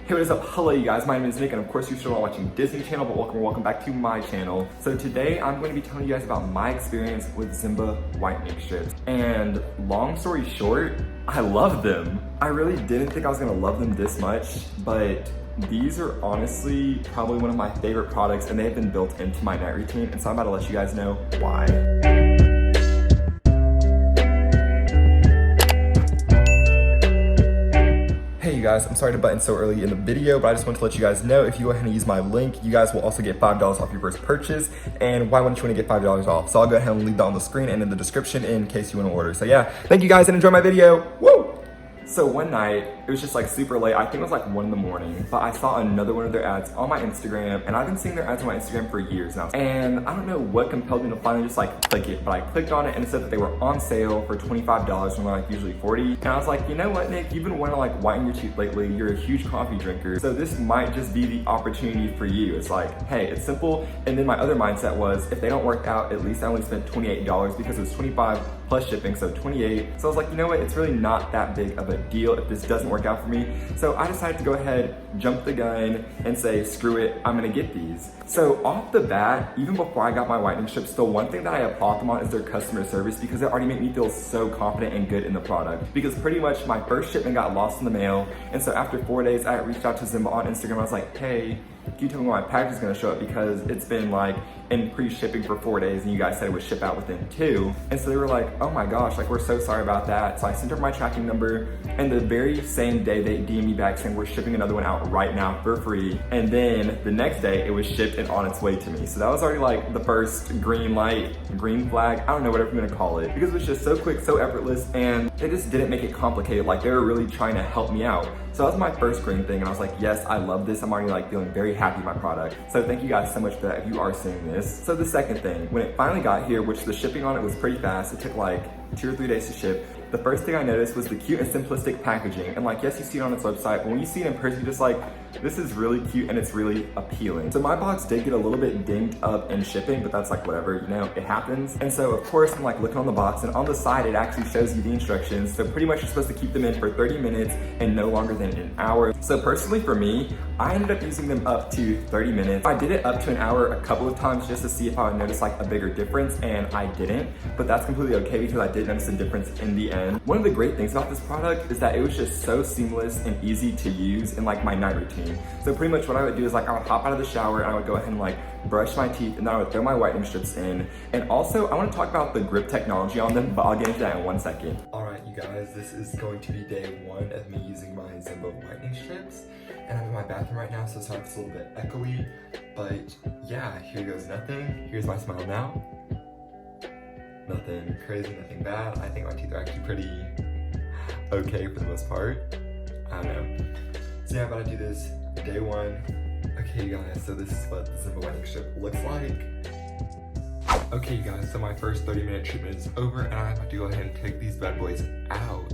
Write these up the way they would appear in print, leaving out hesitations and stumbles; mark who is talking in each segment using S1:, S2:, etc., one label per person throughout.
S1: Hey, what is up? Hello you guys, my name is Nick, and of course you're still watching Disney Channel, but welcome back to my channel. So today I'm going to be telling you guys about my experience with Zimba Whitening Strips. And long story short, I love them. I really didn't think I was gonna love them this much, but these are honestly probably one of my favorite products, and they have been built into my night routine, and so I'm about to let you guys know why. Hey you guys, I'm sorry to butt in so early in the video, but I just want to let you guys know if you go ahead and use my link, you guys will also get $5 off your first purchase. And why wouldn't you want to get $5 off? So I'll go ahead and leave that on the screen and in the description in case you want to order. So yeah, thank you guys and enjoy my video. Woo! So one night, it was just like super late, I think it was like 1 in the morning, but I saw another one of their ads on my Instagram, and I've been seeing their ads on my Instagram for years now. And I don't know what compelled me to finally just like click it, but I clicked on it and it said that they were on sale for $25 when they're like usually $40. And I was like, you know what, Nick, you've been wanting to like whiten your teeth lately, you're a huge coffee drinker, so this might just be the opportunity for you. It's like, hey, it's simple. And then my other mindset was, if they don't work out, at least I only spent $28 because it was 25 plus shipping, so 28. So I was like, you know what, it's really not that big of a deal if this doesn't work out for me. So I decided to go ahead, jump the gun, and say, screw it, I'm gonna get these. So off the bat, even before I got my whitening strips, the one thing that I applaud them on is their customer service, because it already made me feel so confident and good in the product. Because pretty much my first shipment got lost in the mail, and so after 4 days, I reached out to Zimba on Instagram. I was like, hey, can you tell me when my package is gonna show up, because it's been like in pre-shipping for 4 days and you guys said it would ship out within 2. And so they were like, oh my gosh, like we're so sorry about that. So I sent her my tracking number, and the very same day they DM'd me back saying we're shipping another one out right now for free. And then the next day it was shipped and on its way to me. So that was already like the first green light, green flag, I don't know, whatever I'm gonna call it, because it was just so quick, so effortless, and they just didn't make it complicated. Like they were really trying to help me out. So that was my first green thing, and I was like, yes, I love this. I'm already like feeling very happy with my product. So thank you guys so much for that if you are seeing this. So the second thing, when it finally got here, which the shipping on it was pretty fast, it took like 2 or 3 days to ship. The first thing I noticed was the cute and simplistic packaging. And like, yes, you see it on its website, but when you see it in person, you're just like, this is really cute and it's really appealing. So my box did get a little bit dinged up in shipping, but that's like whatever, you know, it happens. And so of course I'm like looking on the box, and on the side, it actually shows you the instructions. So pretty much you're supposed to keep them in for 30 minutes and no longer than an hour. So personally for me, I ended up using them up to 30 minutes. I did it up to an hour a couple of times just to see if I would notice like a bigger difference, and I didn't, but that's completely okay because I did notice a difference in the end. One of the great things about this product is that it was just so seamless and easy to use in like my night routine. So pretty much what I would do is like I would hop out of the shower and I would go ahead and like brush my teeth, and then I would throw my whitening strips in. And also I want to talk about the grip technology on them, but I'll get into that in 1 second. All right, you guys, this is going to be day 1 of me using my Zimba whitening strips. And I'm in my bathroom right now, so sorry if it's a little bit echoey, but yeah, here goes nothing. Here's my smile now. Nothing crazy, nothing bad. I think my teeth are actually pretty okay for the most part. I don't know. So yeah, I'm about to do this day 1. Okay, you guys, so this is what the Zimba whitening strip looks like. Okay, you guys, so my first 30-minute treatment is over, and I have to go ahead and take these bad boys out.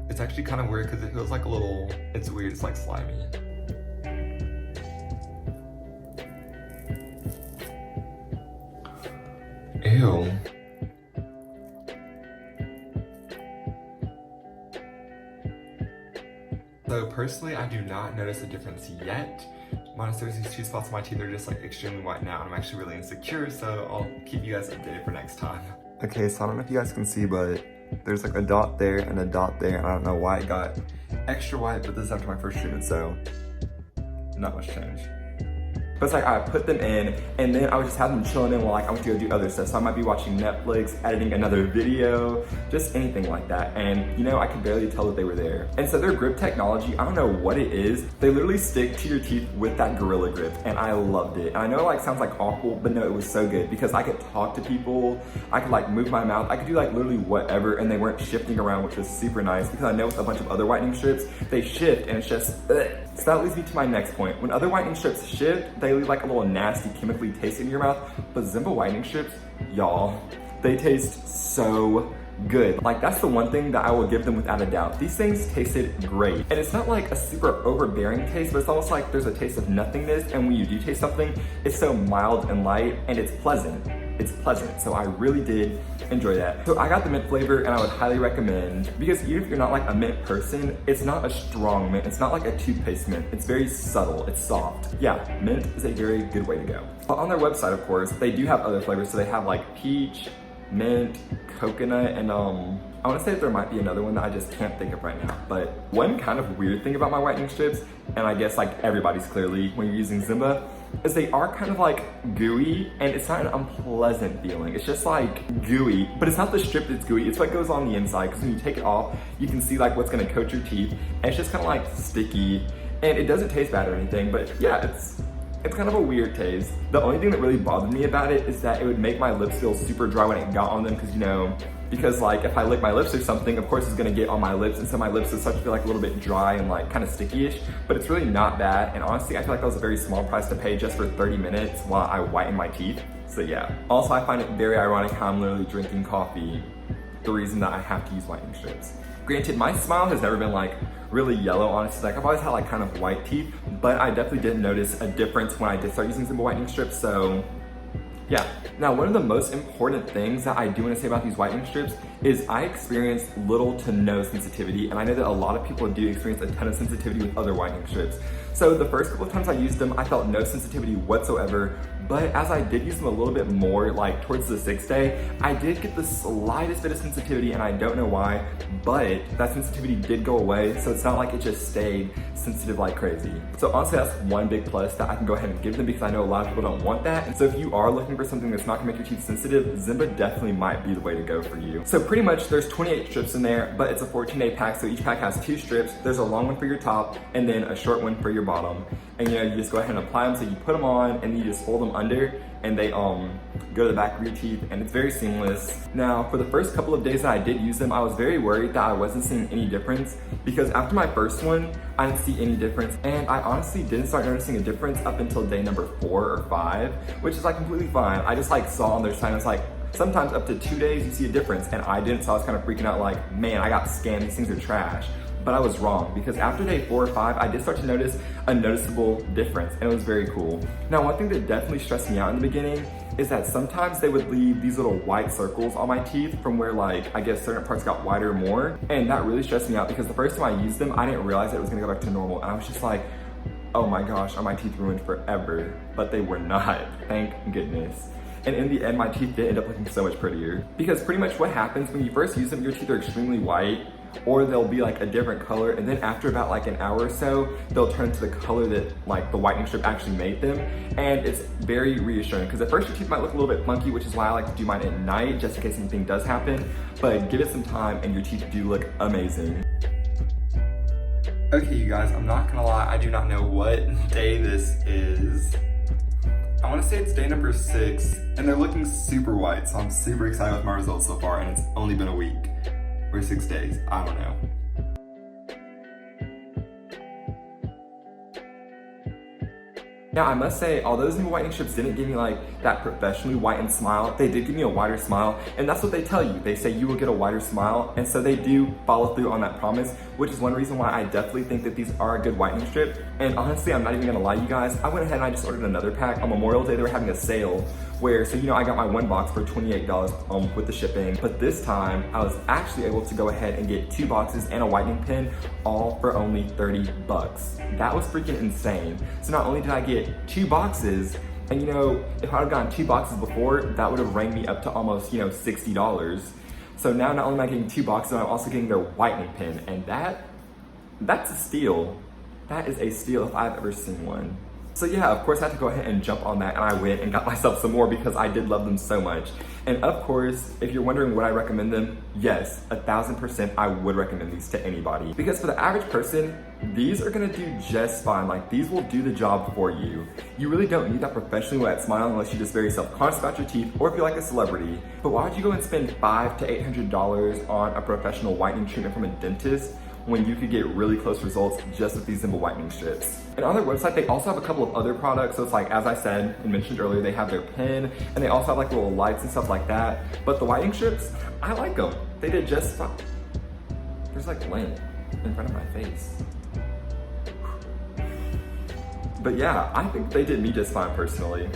S1: It's actually kind of weird because it feels like a little, it's weird, it's like slimy. Ew. So personally, I do not notice a difference yet. Minus there's these 2 spots on my teeth that are just like extremely white now, and I'm actually really insecure, so I'll keep you guys updated for next time. Okay, so I don't know if you guys can see, but there's like a dot there and a dot there, and I don't know why it got extra white, but this is after my first treatment, so not much change. But it's like I put them in, and then I would just have them chilling in while like I went to go do other stuff. So I might be watching Netflix, editing another video, just anything like that. And you know, I could barely tell that they were there. And so their grip technology, I don't know what it is. They literally stick to your teeth with that gorilla grip, and I loved it. And I know it like sounds like awful, but no, it was so good because I could talk to people, I could like move my mouth, I could do like literally whatever, and they weren't shifting around, which was super nice because I know with a bunch of other whitening strips, they shift and it's just, ugh. So that leads me to my next point. When other whitening strips shift, they leave like a little nasty chemically taste in your mouth, but Zimba whitening strips, y'all, they taste so good. Like that's the one thing that I will give them without a doubt. These things tasted great. And it's not like a super overbearing taste, but it's almost like there's a taste of nothingness, and when you do taste something, it's so mild and light and it's pleasant. it's pleasant. So I really did enjoy that. So I got the mint flavor and I would highly recommend, because even if you're not like a mint person, it's not a strong mint. It's not like a toothpaste mint. It's very subtle, it's soft. Yeah, mint is a very good way to go. But on their website, of course, they do have other flavors. So they have like peach, mint, coconut, and I want to say that there might be another one that I just can't think of right now. But one kind of weird thing about my whitening strips, and I guess like everybody's clearly when you're using Zimba, is they are kind of like gooey, and it's not an unpleasant feeling. It's just like gooey, but it's not the strip that's gooey, it's what goes on the inside, because when you take it off, you can see like what's gonna coat your teeth, and it's just kind of like sticky, and it doesn't taste bad or anything, but yeah, it's kind of a weird taste. The only thing that really bothered me about it is that it would make my lips feel super dry when it got on them, because you know, because like if I lick my lips or something, of course it's gonna get on my lips, and so my lips would start to feel like a little bit dry and like kind of sticky-ish, but it's really not bad. And honestly, I feel like that was a very small price to pay just for 30 minutes while I whiten my teeth. So yeah. Also, I find it very ironic how I'm literally drinking coffee, the reason that I have to use whitening strips. Granted, my smile has never been like really yellow, honestly. Like I've always had like kind of white teeth, but I definitely did notice a difference when I did start using Zimba whitening strips, so yeah. Now, one of the most important things that I do want to say about these whitening strips is I experienced little to no sensitivity, and I know that a lot of people do experience a ton of sensitivity with other whitening strips. So the first couple of times I used them, I felt no sensitivity whatsoever, but as I did use them a little bit more, like towards the 6th day, I did get the slightest bit of sensitivity, and I don't know why, but that sensitivity did go away, so it's not like it just stayed sensitive like crazy. So honestly, that's one big plus that I can go ahead and give them, because I know a lot of people don't want that. And so if you are looking for something that's not gonna make your teeth sensitive, Zimba definitely might be the way to go for you. So pretty much there's 28 strips in there, but it's a 14-day pack, so each pack has 2 strips. There's a long one for your top, and then a short one for your bottom. And you know, you just go ahead and apply them, so you put them on, and then you just fold them under, and they go to the back of your teeth, and it's very seamless. Now, for the first couple of days that I did use them, I was very worried that I wasn't seeing any difference, because after my first one, I didn't see any difference, and I honestly didn't start noticing a difference up until day number 4 or 5, which is like completely fine. I just like saw on their sign, it's like, sometimes up to 2 days you see a difference, and I didn't, so I was kind of freaking out like, man, I got scammed, these things are trash. But I was wrong, because after day 4 or 5, I did start to notice a noticeable difference, and it was very cool. Now, one thing that definitely stressed me out in the beginning is that sometimes they would leave these little white circles on my teeth from where like, I guess certain parts got whiter more, and that really stressed me out, because the first time I used them, I didn't realize that it was gonna go back to normal, and I was just like, oh my gosh, are my teeth ruined forever? But they were not, thank goodness. And in the end, my teeth did end up looking so much prettier. Because pretty much what happens when you first use them, your teeth are extremely white, or they'll be like a different color, and then after about like an hour or so, they'll turn to the color that like the whitening strip actually made them, and it's very reassuring, because at first your teeth might look a little bit funky, which is why I like to do mine at night, just in case anything does happen, but give it some time and your teeth do look amazing. Okay, you guys, I'm not gonna lie, I do not know what day this is. I wanna say it's day number 6, and they're looking super white, so I'm super excited with my results so far, and it's only been a week. Or 6 days, I don't know. Now, I must say, although Zimba whitening strips didn't give me like that professionally whitened smile, they did give me a wider smile, and that's what they tell you. They say you will get a wider smile, and so they do follow through on that promise, which is one reason why I definitely think that these are a good whitening strip. And honestly, I'm not even gonna lie, you guys, I went ahead and I just ordered another pack. On Memorial Day, they were having a sale where, so you know, I got my 1 box for $28 with the shipping, but this time I was actually able to go ahead and get 2 boxes and a whitening pen, all for only 30 bucks. That was freaking insane. So not only did I get 2 boxes, and you know, if I would have gotten 2 boxes before, that would have rang me up to almost, you know, $60. So now not only am I getting 2 boxes, I'm also getting their whitening pen, and that's a steal. That is a steal if I've ever seen one. So yeah, of course I had to go ahead and jump on that, and I went and got myself some more because I did love them so much. And of course, if you're wondering would I recommend them, yes, 1000% I would recommend these to anybody. Because for the average person, these are gonna do just fine. Like, these will do the job for you. You really don't need that professionally wet smile unless you're just very self-conscious about your teeth or if you're like a celebrity. But why would you go and spend $500 to $800 on a professional whitening treatment from a dentist when you could get really close results just with these Zimba whitening strips? And on their website, they also have a couple of other products. So it's like, as I said and mentioned earlier, they have their pen, and they also have like little lights and stuff like that. But the whitening strips, I like them. They did just fine. There's like lint in front of my face. But yeah, I think they did me just fine personally.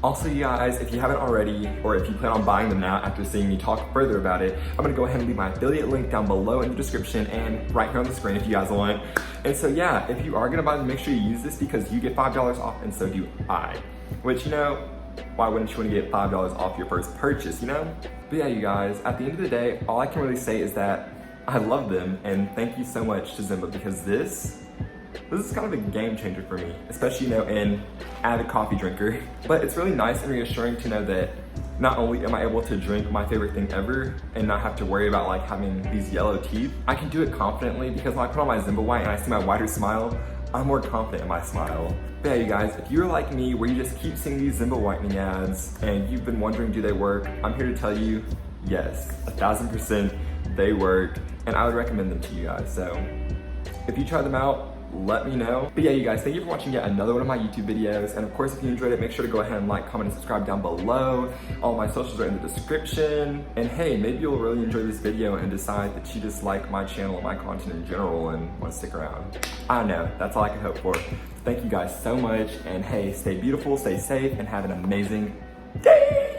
S1: Also, you guys, if you haven't already, or if you plan on buying them now after seeing me talk further about it, I'm gonna go ahead and leave my affiliate link down below in the description and right here on the screen if you guys want. And so yeah, if you are gonna buy them, make sure you use this because you get $5 off and so do I. Which, you know, why wouldn't you wanna get $5 off your first purchase, you know? But yeah, you guys, at the end of the day, all I can really say is that I love them and thank you so much to Zimba because this is kind of a game changer for me, especially, you know, an avid coffee drinker. But it's really nice and reassuring to know that not only am I able to drink my favorite thing ever and not have to worry about like having these yellow teeth, I can do it confidently because when I put on my Zimba White and I see my whiter smile, I'm more confident in my smile. But yeah, you guys, if you're like me where you just keep seeing these Zimba whitening ads and you've been wondering, do they work? I'm here to tell you, yes, 1000% they work and I would recommend them to you guys. So if you try them out, let me know. But yeah, you guys, thank you for watching yet another one of my YouTube videos. And of course, if you enjoyed it, make sure to go ahead and like, comment, and subscribe down below. All my socials are in the description. And hey, maybe you'll really enjoy this video and decide that you just like my channel and my content in general and want to stick around. I don't know, that's all I can hope for. Thank you guys so much. And hey, stay beautiful, stay safe, and have an amazing day.